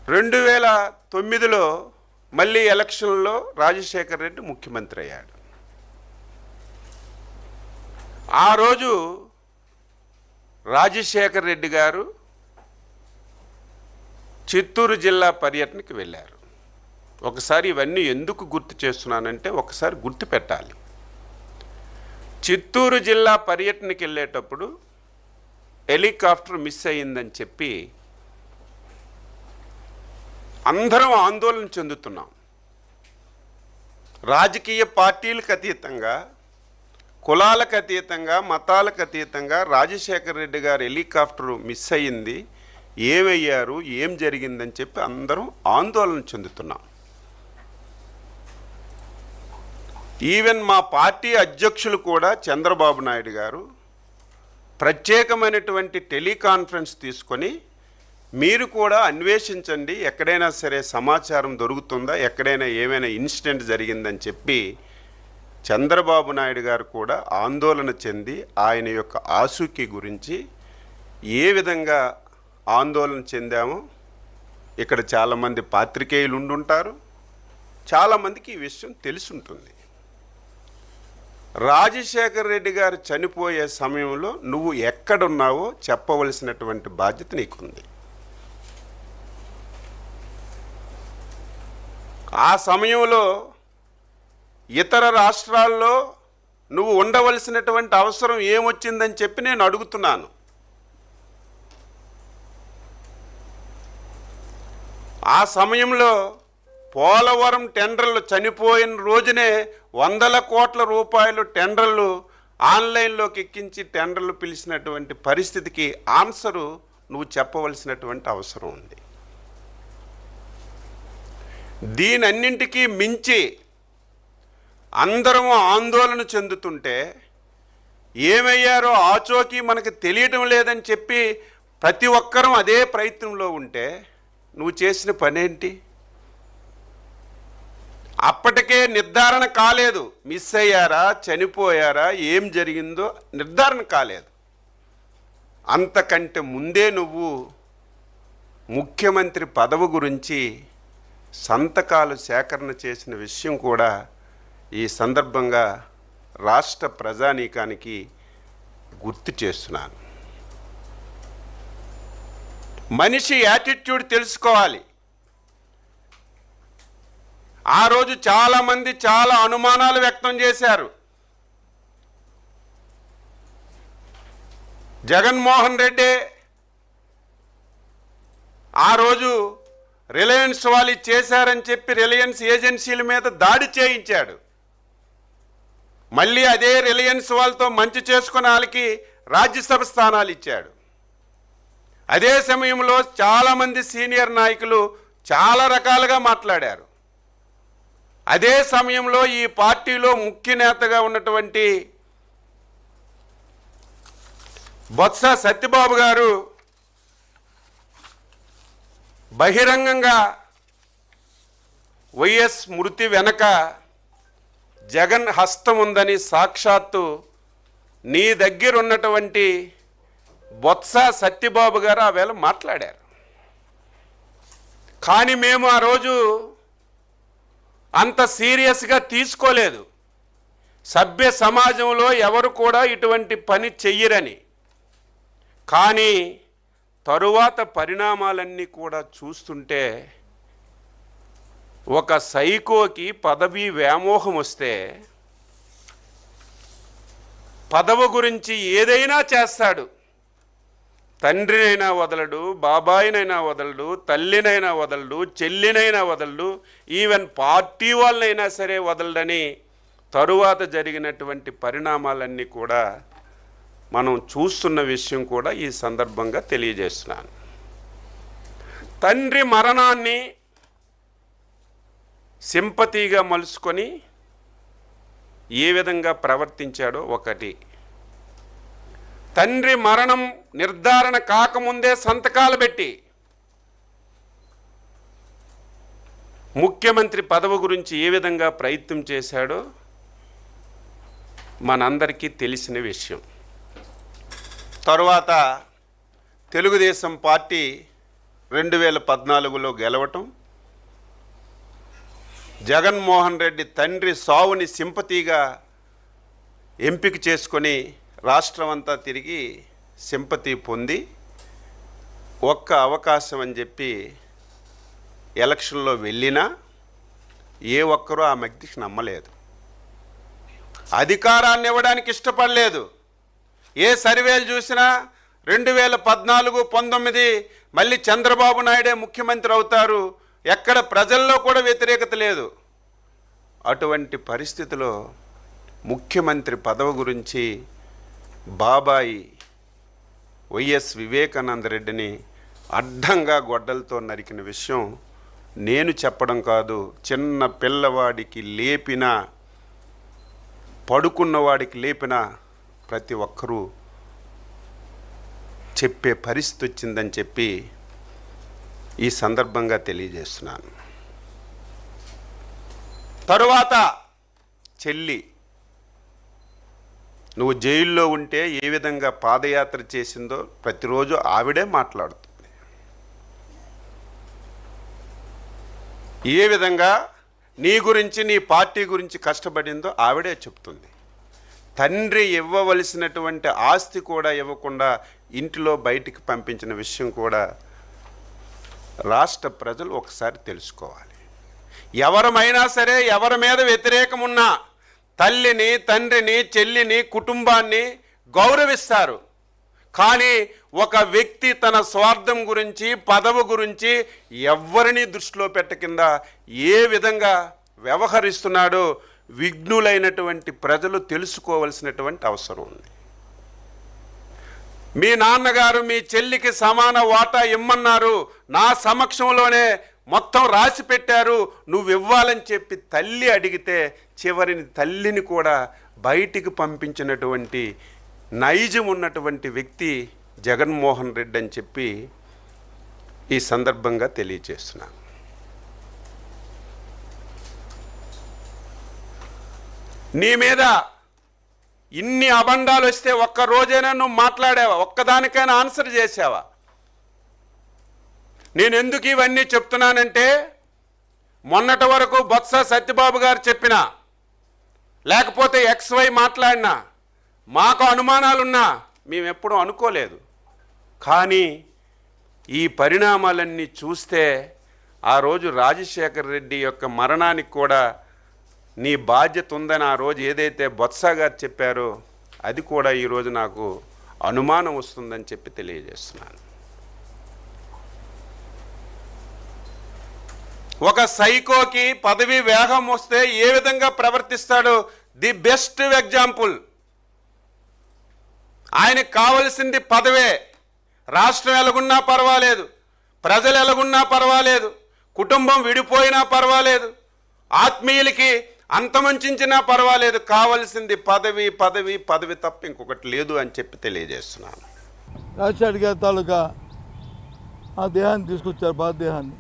2009లో మళ్ళీ ఎలక్షన్లో రాజశేఖర్ రెడ్డి ముఖ్యమంత్రి అయ్యాడు. ఆ రోజు రాజశేఖర్ రెడ్డి గారు చిత్తూరు జిల్లా పర్యటనకి వెళ్ళారు. ఒకసారి ఇవన్నీ ఎందుకు గుర్తు చేస్తున్నానంటే ఒకసారి గుర్తు పెట్టాలి. చిత్తూరు జిల్లా పర్యటనకి వెళ్ళేటప్పుడు హెలికాప్టర్ మిస్ అయ్యిందని చెప్పి అందరం ఆందోళన చెందుతున్నాం. రాజకీయ పార్టీలకు అతీతంగా, కులాలకు అతీతంగా, మతాలకు అతీతంగా రాజశేఖర్ రెడ్డి గారు హెలికాప్టరు మిస్ అయ్యింది, ఏమయ్యారు, ఏం జరిగిందని చెప్పి అందరం ఆందోళన చెందుతున్నాం. ఈవెన్ మా పార్టీ అధ్యక్షులు కూడా చంద్రబాబు నాయుడు గారు ప్రత్యేకమైనటువంటి టెలికాన్ఫరెన్స్ తీసుకొని మీరు కూడా అన్వేషించండి, ఎక్కడైనా సరే సమాచారం దొరుకుతుందా, ఎక్కడైనా ఏమైనా ఇన్సిడెంట్ జరిగిందని చెప్పి చంద్రబాబు నాయుడు గారు కూడా ఆందోళన చెంది ఆయన యొక్క ఆసూకీ గురించి ఏ విధంగా ఆందోళన చెందామో ఇక్కడ చాలామంది పాత్రికేయులు ఉండుంటారు, చాలామందికి ఈ విషయం తెలుసుంటుంది. రాజశేఖర్ రెడ్డి గారు చనిపోయే సమయంలో నువ్వు ఎక్కడున్నావో చెప్పవలసినటువంటి బాధ్యత నీకుంది. ఆ సమయంలో ఇతర రాష్ట్రాల్లో నువ్వు ఉండవలసినటువంటి అవసరం ఏమొచ్చిందని చెప్పి నేను అడుగుతున్నాను. ఆ సమయంలో పోలవరం టెండర్లు చనిపోయిన రోజునే 100 కోట్ల రూపాయలు టెండర్లు ఆన్లైన్లోకి ఎక్కించి టెండర్లు పిలిచినటువంటి పరిస్థితికి ఆన్సరు నువ్వు చెప్పవలసినటువంటి అవసరం ఉంది. దీనన్నింటికీ మించి అందరం ఆందోళన చెందుతుంటే ఏమయ్యారో ఆచోకీ మనకు తెలియటం లేదని చెప్పి ప్రతి ఒక్కరూ అదే ప్రయత్నంలో ఉంటే నువ్వు చేసిన పనేంటి? అప్పటికే నిర్ధారణ కాలేదు, మిస్ అయ్యారా, చనిపోయారా, ఏం జరిగిందో నిర్ధారణ కాలేదు. అంతకంటే ముందే నువ్వు ముఖ్యమంత్రి పదవి గురించి సంతకాలు సేకరణ చేసిన విషయం కూడా ఈ సందర్భంగా రాష్ట్ర ప్రజానీకానికి గుర్తు చేస్తున్నాను. మనిషి యాటిట్యూడ్ తెలుసుకోవాలి. ఆ రోజు చాలామంది చాలా అనుమానాలు వ్యక్తం చేశారు. జగన్మోహన్ రెడ్డి ఆ రోజు రిలయన్స్ వాళ్ళు చేశారని చెప్పి రిలయన్స్ ఏజెన్సీల మీద దాడి చేయించాడు. మళ్ళీ అదే రిలయన్స్ వాళ్ళతో మంచి చేసుకున్న వాళ్ళకి రాజ్యసభ స్థానాలు ఇచ్చాడు. అదే సమయంలో చాలామంది సీనియర్ నాయకులు చాలా రకాలుగా మాట్లాడారు. అదే సమయంలో ఈ పార్టీలో ముఖ్య నేతగా ఉన్నటువంటి బొత్స సత్యబాబు గారు బహిరంగంగా వైఎస్ మృతి వెనక జగన్ హస్తం ఉందని సాక్షాత్తు నీ దగ్గర ఉన్నటువంటి బొత్స సత్యబాబు గారు ఆవేళ మాట్లాడారు. కానీ మేము ఆ రోజు అంత సీరియస్గా తీసుకోలేదు. సభ్య సమాజంలో ఎవరు కూడా ఇటువంటి పని చెయ్యరని. కానీ తరువాత పరిణామాలన్నీ కూడా చూస్తుంటే ఒక సైకోకి పదవి వ్యామోహం వస్తే పదవి గురించి ఏదైనా చేస్తాడు. తండ్రినైనా వదలడు, బాబాయినైనా వదలడు, తల్లినైనా వదలడు, చెల్లినైనా వదలడు, ఈవెన్ పార్టీ వాళ్ళనైనా సరే వదలడని తరువాత జరిగినటువంటి పరిణామాలన్నీ కూడా మనం చూస్తున్న విషయం కూడా ఈ సందర్భంగా తెలియజేస్తున్నాను. తండ్రి మరణాన్ని సింపతిగా మలుచుకొని ఏ విధంగా ప్రవర్తించాడో ఒకటి, తండ్రి మరణం నిర్ధారణ కాకముందే సంతకాలు పెట్టి ముఖ్యమంత్రి పదవి గురించి ఏ విధంగా ప్రయత్నం చేశాడో మనందరికీ తెలిసిన విషయం. తరువాత తెలుగుదేశం పార్టీ 2014లో గెలవటం, జగన్మోహన్ రెడ్డి తండ్రి సావుని సింపతిగా ఎంపిక చేసుకొని రాష్ట్రం అంతా తిరిగి సింపతి పొంది ఒక్క అవకాశం అని చెప్పి ఎలక్షన్లో వెళ్ళినా ఏ ఒక్కరూ ఆ మగ్దికి నమ్మలేదు, అధికారాన్ని ఇవ్వడానికి ఇష్టపడలేదు. ఏ సర్వేలు చూసినా 2014-19 మళ్ళీ చంద్రబాబు నాయుడే ముఖ్యమంత్రి అవుతారు, ఎక్కడ ప్రజల్లో కూడా వ్యతిరేకత లేదు. అటువంటి పరిస్థితిలో ముఖ్యమంత్రి పదవి గురించి బాబాయి వైఎస్ వివేకానంద రెడ్డిని అడ్డంగా గొడ్డలతో నరికిన విషయం నేను చెప్పడం కాదు, చిన్న పిల్లవాడికి లేపిన, పడుకున్నవాడికి లేపిన ప్రతి ఒక్కరూ చెప్పే పరిస్థితి వచ్చిందని చెప్పి ఈ సందర్భంగా తెలియజేస్తున్నాను. తరువాత చెల్లి, నువ్వు జైల్లో ఉంటే ఏ విధంగా పాదయాత్ర చేసిందో ప్రతిరోజు ఆవిడే మాట్లాడుతుంది. ఏ విధంగా నీ గురించి, నీ పార్టీ గురించి కష్టపడిందో ఆవిడే చెప్తుంది. తండ్రి ఇవ్వవలసినటువంటి ఆస్తి కూడా ఇవ్వకుండా ఇంటిలో బయటికి పంపించిన విషయం కూడా రాష్ట్ర ప్రజలు ఒకసారి తెలుసుకోవాలి. ఎవరమైనా సరే, ఎవరి మీద వ్యతిరేకం ఉన్నా తల్లిని, తండ్రిని, చెల్లిని, కుటుంబాన్ని గౌరవిస్తారు. కానీ ఒక వ్యక్తి తన స్వార్థం గురించి, పదవి గురించి ఎవరిని దృష్టిలో పెట్టకుండా ఏ విధంగా వ్యవహరిస్తున్నాడో విఘ్నులైనటువంటి ప్రజలు తెలుసుకోవలసినటువంటి అవసరం ఉంది. మీ నాన్నగారు మీ చెల్లికి సమాన వాటా ఇమ్మన్నారు, నా సమక్షంలోనే మొత్తం రాసి పెట్టారు, నువ్వు ఇవ్వాలని చెప్పి తల్లి అడిగితే చివరిని తల్లిని కూడా బయటికి పంపించినటువంటి నైజం ఉన్నటువంటి వ్యక్తి జగన్మోహన్ రెడ్డి అని చెప్పి ఈ సందర్భంగా తెలియజేస్తున్నాను. నీ మీద ఇన్ని అబండాలు వస్తే ఒక్క రోజైనా నువ్వు మాట్లాడావా? ఒక్కదానికైనా ఆన్సర్ చేసావా? నేను ఎందుకు ఇవన్నీ చెప్తున్నానంటే, మొన్నటి వరకు బొత్స సత్యబాబు గారు చెప్పినా, లేకపోతే XY మాట్లాడినా, మాకు అనుమానాలున్నా మేము ఎప్పుడూ అనుకోలేదు. కానీ ఈ పరిణామాలన్నీ చూస్తే ఆ రోజు రాజశేఖర రెడ్డి యొక్క మరణానికి కూడా నీ బాధ్యత ఉందని ఆ రోజు ఏదైతే బొత్స గారు చెప్పారో అది కూడా ఈరోజు నాకు అనుమానం వస్తుందని చెప్పి తెలియజేస్తున్నాను. ఒక సైకోకి పదవి వేగం వస్తే ఏ విధంగా ప్రవర్తిస్తాడో ది బెస్ట్ ఎగ్జాంపుల్. ఆయనకు కావలసింది పదవే. రాష్ట్రం ఎలాగున్నా పర్వాలేదు, ప్రజలు ఎలాగున్నా పర్వాలేదు, కుటుంబం విడిపోయినా పర్వాలేదు, ఆత్మీయులకి అంతమంచినా పర్వాలేదు, కావలసింది పదవి, పదవి, పదవి తప్ప ఇంకొకటి లేదు అని చెప్పి తెలియజేస్తున్నాను. రాజశేఖర్ గారి తాలూకా ఆ దేహాన్ని తీసుకొచ్చారు, బాధదేహాన్ని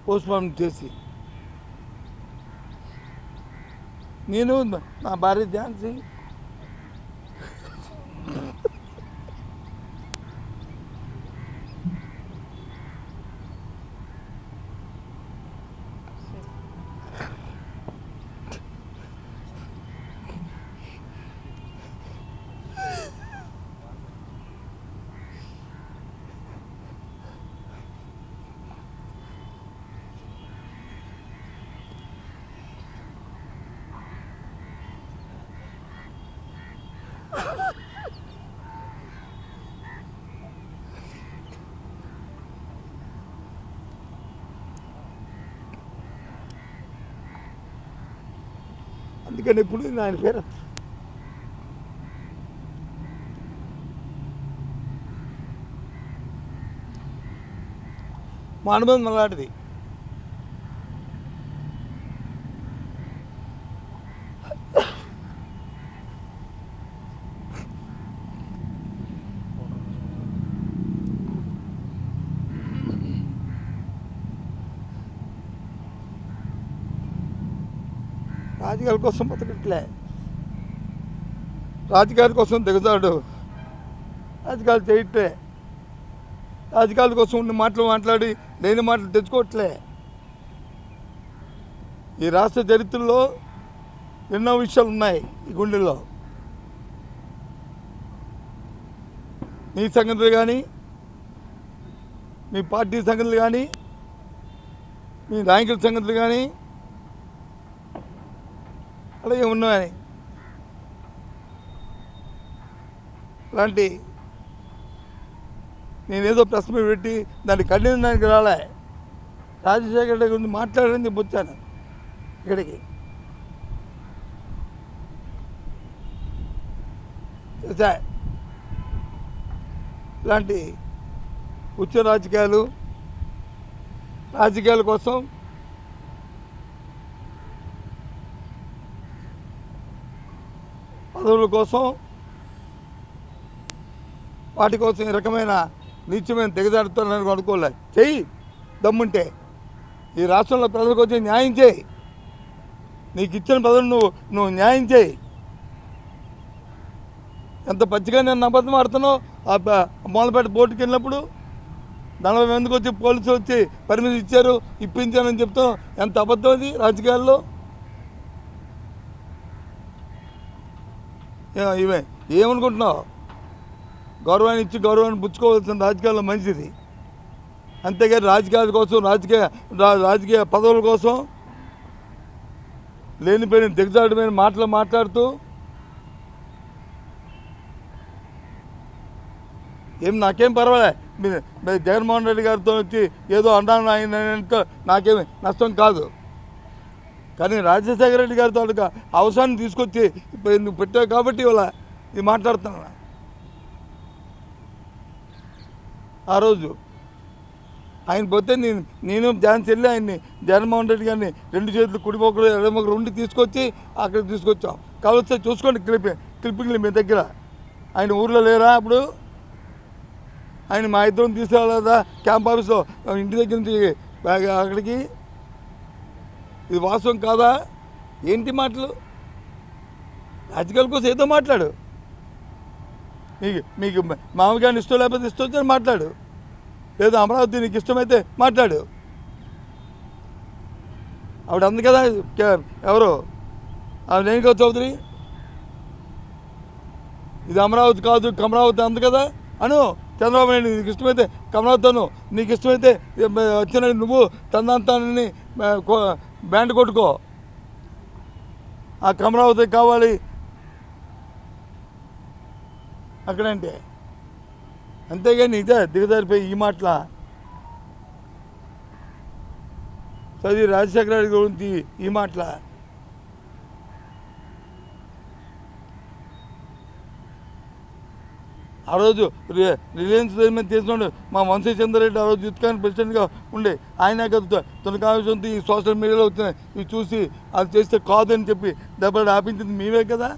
పోస్ట్మార్టం చేసి. నేను నా భార్య ఝాన్సీ అందుకని ఇప్పుడు ఆయన పేరు మా అనుబంధం అలాంటిది. రాజకీయాల కోసం బతకట్లే, రాజకీయాల కోసం దిగుతాడు, రాజకీయాలు చేయట్లే. రాజకీయాల కోసం ఉన్న మాటలు మాట్లాడి లేని మాటలు తెచ్చుకోవట్లే. ఈ రాష్ట్ర చరిత్రలో ఎన్నో విషయాలు ఉన్నాయి ఈ గుండెల్లో. మీ సంగతులు కానీ, మీ పార్టీ సంగతులు కానీ, మీ నాయకుల సంగతులు కానీ అలాగే ఉన్నాయి. అలాంటి నేనేదో ప్రెస్ మీట్ పెట్టి దాన్ని ఖండించడానికి రాలే. రాజశేఖర రెడ్డి గురించి మాట్లాడని చెప్పి వచ్చాను ఇక్కడికి. ఇలాంటి ఉచ్చ రాజకీయాల కోసం పదవుల కోసం వాటి కోసం ఈ రకమైన నీచమైన దిగజారుతానని అనుకోలే. చెయ్యి దమ్ముంటే ఈ రాష్ట్రంలో ప్రజలకు వచ్చి న్యాయం చేయి. నీకు ఇచ్చిన పదవులు నువ్వు న్యాయం చేయి. ఎంత పచ్చిగా నేను అబద్ధం ఆడుతున్నావు. ఆ మూలపేట బోర్డుకి వెళ్ళినప్పుడు 40 మందికి వచ్చి పోలీసులు వచ్చి పర్మిషన్ ఇచ్చారు, ఇప్పించానని చెప్తాం. ఎంత అబద్ధం అది రాజకీయాల్లో. ఇవే ఏమనుకుంటున్నావు? గౌరవాన్ని ఇచ్చి గౌరవాన్ని పుచ్చుకోవాల్సిన రాజకీయాల్లో మంచిది. అంతేగాని రాజకీయాల కోసం రాజకీయ పదవుల కోసం లేనిపోయిన దిగజారుడమైన మాటలు మాట్లాడుతూ నాకేం పర్వాలే. మీరు జగన్మోహన్ రెడ్డి గారితో వచ్చి ఏదో అన్నాను ఆయన నాకేమి నష్టం కాదు. కానీ రాజశేఖర రెడ్డి గారితో అవసరాన్ని తీసుకొచ్చి నువ్వు పెట్టావు కాబట్టి ఇవాళ ఇది మాట్లాడుతున్నా. ఆ రోజు ఆయన పోతే నేను ఝాన్సీ వెళ్ళి ఆయన్ని జగన్మోహన్ రెడ్డి గారిని 2 చేతులు కుడిమొక్కలు ఎడమొక్కలు ఉండి తీసుకొచ్చి అక్కడికి తీసుకొచ్చాం. కావలిస్తే చూసుకోండి క్లిప్పింగ్లు మీ దగ్గర. ఆయన ఊర్లో లేరా అప్పుడు? ఆయన మా ఇద్దరం తీసుకెళ్ళదా క్యాంప్ ఆఫీస్లో ఇంటి దగ్గర నుంచి అక్కడికి? ఇది వాస్తవం కాదా? ఏంటి మాటలు? రాజకీయాల కోసం ఏదో మాట్లాడు. మీకు మామగారిని ఇష్టం లేకపోతే ఇష్టం వచ్చని మాట్లాడు. లేదా అమరావతి నీకు ఇష్టమైతే మాట్లాడు. ఆవిడ అంది కదా, ఎవరు ఆవిడ రేణుకా చౌదరి, ఇది అమరావతి కాదు కమరావతి అంది కదా అను. చంద్రబాబు నాయుడు నీకు ఇష్టమైతే కమరావతిను, నీకు ఇష్టమైతే వచ్చిన నువ్వు తందాంతాన్ని బ్యాండ్ కొట్టుకో. ఆ కమరావతి కావాలి అక్కడంటే. అంతేగాని ఇదే దిగజారిపోయి ఈ మాటల చదివి రాజశేఖర రెడ్డి గురించి ఈ మాటల. ఆ రోజు రిలయన్స్ మీద తీసుకున్నాడు మా వంశీ చంద్రరెడ్డి. ఆ రోజు యుద్ధకాన్ని ప్రెసిడెంట్గా ఉండే ఆయన కదా తొలికాంశంతో ఈ సోషల్ మీడియాలో వచ్చినాయి. ఇవి చూసి అది చేస్తే కాదని చెప్పి దెబ్బలు ఆపించింది మేమే కదా.